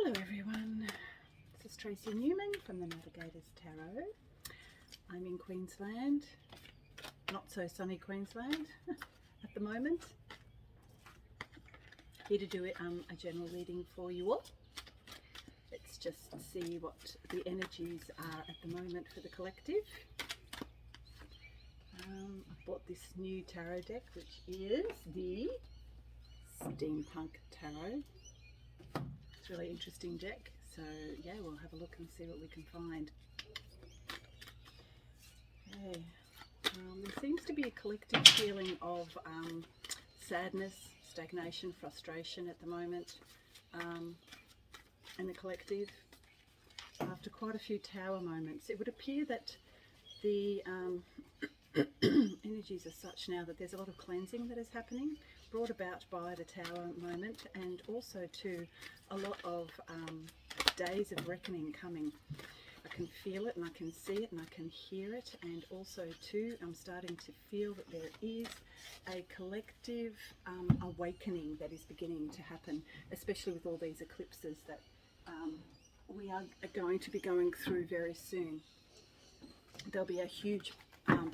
Hello everyone, this is Tracy Newman from the Navigators Tarot. I'm in Queensland, not so sunny Queensland at the moment. Here to do a general reading for you all. Let's just see what the energies are at the moment for the collective. I bought this new tarot deck, which is the Steampunk Tarot. It's a really interesting deck, so yeah, we'll have a look and see what we can find. Okay. There seems to be a collective feeling of sadness, stagnation, frustration at the moment in the collective. After quite a few tower moments, it would appear that the energies are such now that there's a lot of cleansing that is happening, brought about by the tower moment, and also too a lot of days of reckoning coming. I can feel it and I can see it and I can hear it, and also too I'm starting to feel that there is a collective awakening that is beginning to happen, especially with all these eclipses that we are going to be going through very soon. There'll be a huge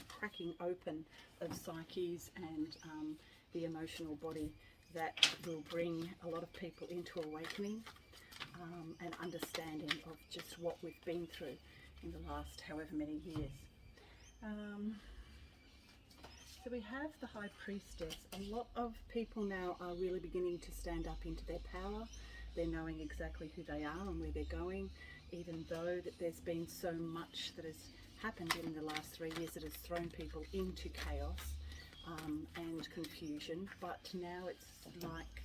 cracking open of psyches and the emotional body that will bring a lot of people into awakening and understanding of just what we've been through in the last however many years. So we have the High Priestess. A lot of people now are really beginning to stand up into their power. They're knowing exactly who they are and where they're going, even though that there's been so much that has happened in the last 3 years that has thrown people into chaos and confusion. But now it's like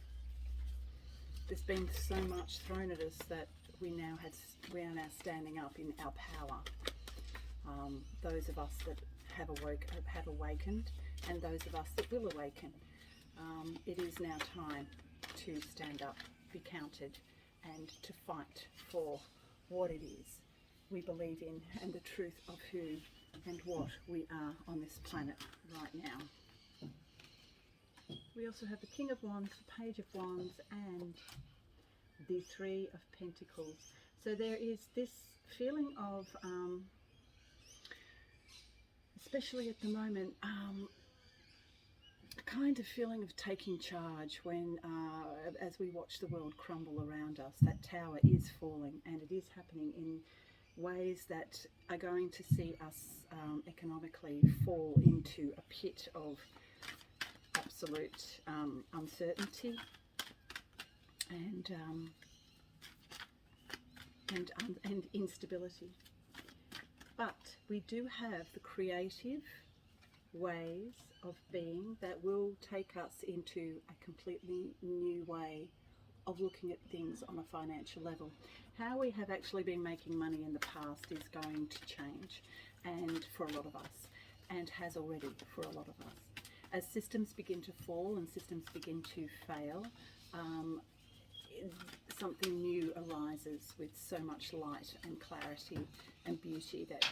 there's been so much thrown at us that we are now standing up in our power. Those of us that have awakened, and those of us that will awaken. It is now time to stand up, be counted, and to fight for what it is we believe in and the truth of who and what we are on this planet right now. We also have the King of Wands, the Page of Wands, and the Three of Pentacles. So there is this feeling of, especially at the moment, a kind of feeling of taking charge when, as we watch the world crumble around us, that tower is falling, and it is happening in ways that are going to see us economically fall into a pit of absolute uncertainty and instability. But we do have the creative ways of being that will take us into a completely new way of looking at things on a financial level. How we have actually been making money in the past is going to change, and for a lot of us, and has already for a lot of us. As systems begin to fall and systems begin to fail, something new arises with so much light and clarity and beauty that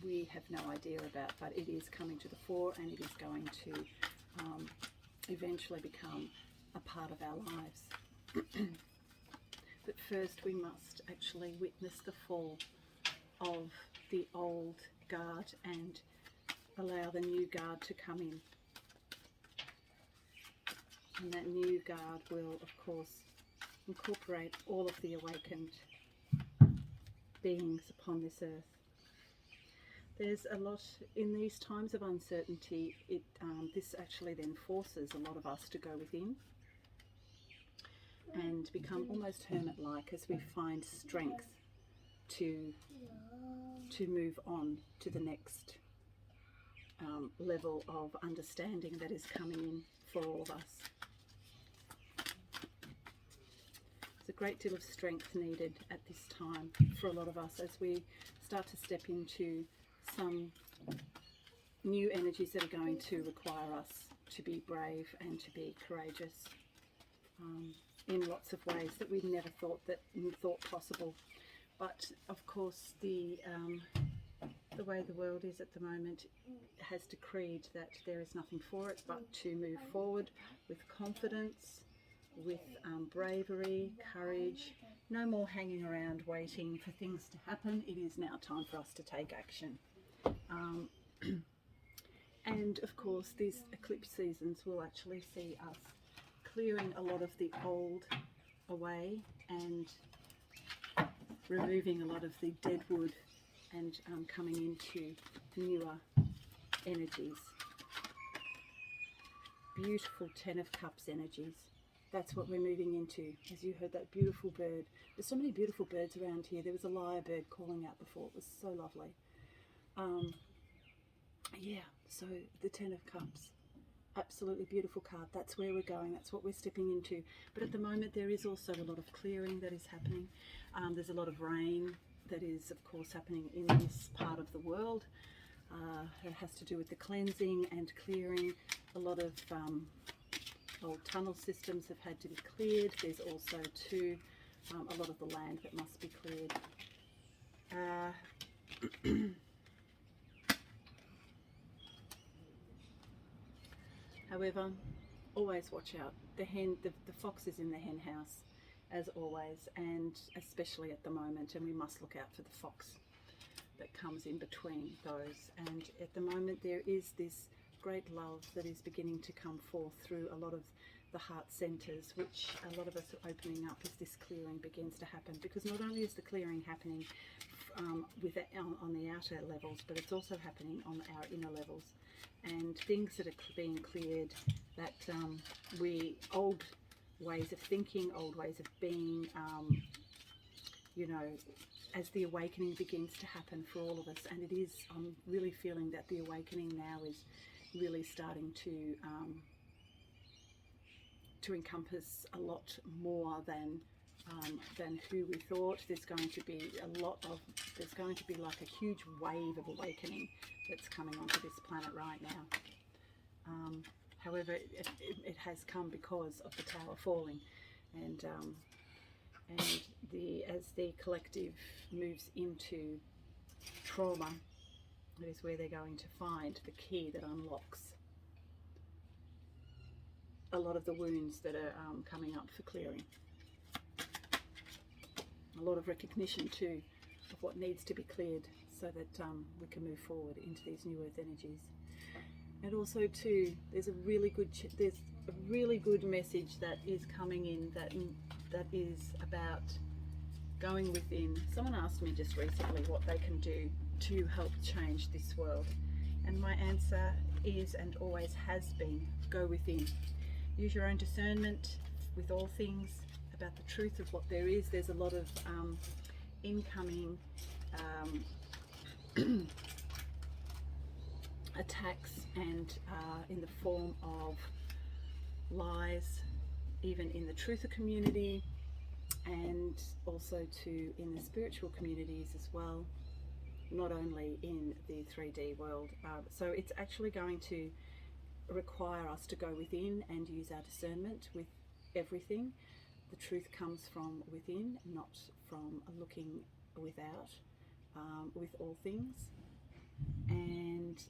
we have no idea about, but it is coming to the fore, and it is going to eventually become a part of our lives. But first we must actually witness the fall of the old guard and allow the new guard to come in. And that new guard will, of course, incorporate all of the awakened beings upon this earth. There's a lot in these times of uncertainty. This actually then forces a lot of us to go within and become almost hermit-like as we find strength to move on to the next level of understanding that is coming in for all of us. There's a great deal of strength needed at this time for a lot of us as we start to step into some new energies that are going to require us to be brave and to be courageous in lots of ways that we never thought possible. But of course the way the world is at the moment has decreed that there is nothing for it but to move forward with confidence, with bravery, courage, No more hanging around waiting for things to happen. It is now time for us to take action. And of course, these eclipse seasons will actually see us clearing a lot of the old away and removing a lot of the dead wood and coming into newer energies. Beautiful Ten of Cups energies. That's what we're moving into. As you heard that beautiful bird. There's so many beautiful birds around here. There was a lyrebird calling out before. It was so lovely. Yeah, so the Ten of Cups. Absolutely beautiful card. That's where we're going. That's what we're stepping into. But at the moment there is also a lot of clearing that is happening. There's a lot of rain that is of course happening in this part of the world. It has to do with the cleansing and clearing. A lot of old tunnel systems have had to be cleared. There's also too a lot of the land that must be cleared. However, always watch out. The fox is in the hen house, as always, and especially at the moment, and we must look out for the fox that comes in between those. And at the moment there is this great love that is beginning to come forth through a lot of the heart centers, which a lot of us are opening up as this clearing begins to happen, because not only is the clearing happening on the outer levels, but it's also happening on our inner levels, and things that are being cleared that old ways of thinking, old ways of being, you know, as the awakening begins to happen for all of us. And it is, I'm really feeling that the awakening now is really starting to encompass a lot more than who we thought. There's going to be like a huge wave of awakening that's coming onto this planet right now. However, it has come because of the tower falling, and as the collective moves into trauma, that is where they're going to find the key that unlocks a lot of the wounds that are coming up for clearing. A lot of recognition too of what needs to be cleared, so that we can move forward into these new earth energies. And also too, there's a really good message that is coming in that is about going within. Someone asked me just recently what they can do to help change this world, and my answer is, and always has been, go within. Use your own discernment with all things about the truth of what there is. There's a lot of incoming attacks, and in the form of lies, even in the truther community, and also too in the spiritual communities as well, not only in the 3D world. So it's actually going to require us to go within and use our discernment with everything. The truth comes from within, not from looking without, with all things. And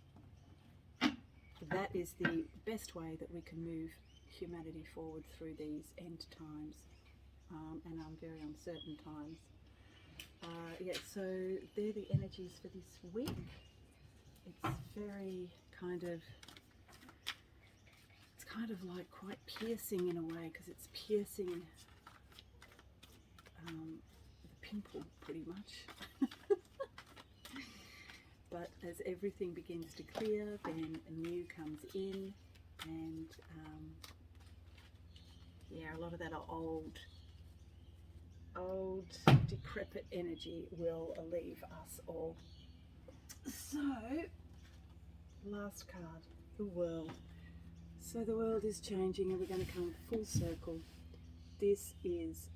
that is the best way that we can move humanity forward through these end times, and very uncertain times. Yeah, so they're the energies for this week. It's very kind of like quite piercing in a way, because it's piercing the pimple pretty much. But as everything begins to clear, then a new comes in, and yeah, a lot of that old decrepit energy will leave us all. So, last card, the world. So the world is changing, and we're going to come full circle. This is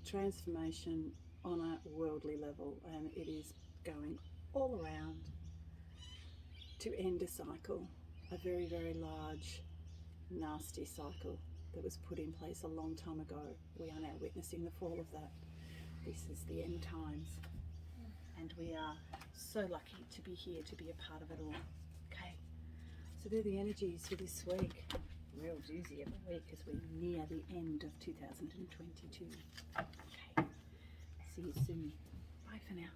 transformation on a worldly level, and it is going all around to end a cycle, a very, very large, nasty cycle that was put in place a long time ago. We are now witnessing the fall of that. This is the end times, and we are so lucky to be here, to be a part of it all. Okay, so they're the energies for this week. Real doozy of a week as we near the end of 2022. Okay, See you soon. Bye for now.